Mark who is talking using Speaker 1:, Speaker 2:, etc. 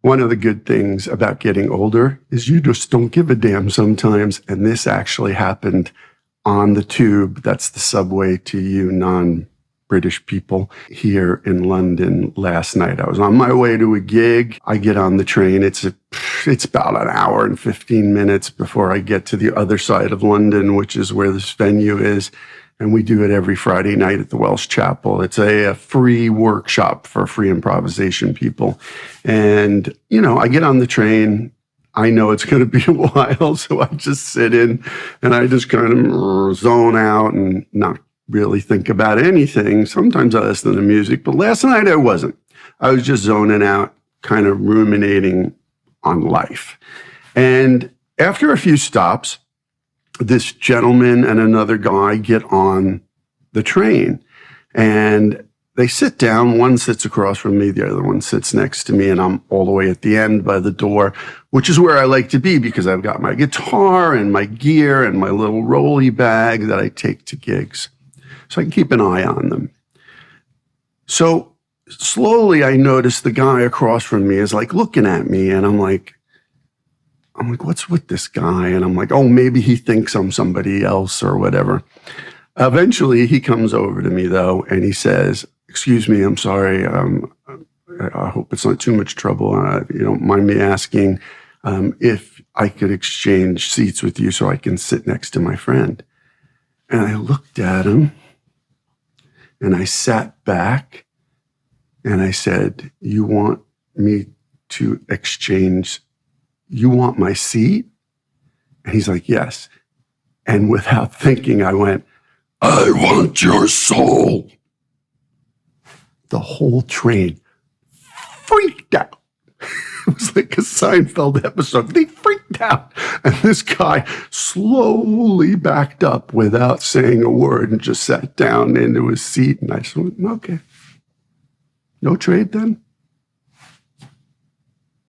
Speaker 1: One of the good things about getting older is you just don't give a damn sometimes. And this actually happened on the tube. That's the subway to you non-British people here in London last night. I was on my way to a gig. I get on the train. It's about an hour and 15 minutes before I get to the other side of London, which is where this venue is. And we do it every Friday night at the Welsh Chapel. It's a free workshop for free improvisation people. And, I get on the train. I know it's going to be a while, so I just sit in and I just kind of zone out and not really think about anything. Sometimes I listen to music, but last night I wasn't. I was just zoning out, kind of ruminating on life. And after a few stops, this gentleman and another guy get on the train and they sit down. One sits across from me, the other one sits next to me, and I'm all the way at the end by the door, which is where I like to be because I've got my guitar and my gear and my little rolly bag that I take to gigs. So I can keep an eye on them. So slowly I notice the guy across from me is like looking at me, and I'm like, what's with this guy? And I'm like, oh, maybe he thinks I'm somebody else or whatever. Eventually, he comes over to me, though, and he says, excuse me, I'm sorry. I hope it's not too much trouble. You don't mind me asking if I could exchange seats with you so I can sit next to my friend. And I looked at him, and I sat back, and I said, you want me to exchange? You want my seat? And he's like, yes. And without thinking, I went, I want your soul. The whole train freaked out. It was like a Seinfeld episode. They freaked out. And this guy slowly backed up without saying a word and just sat down into his seat. And I just went, okay. No trade then?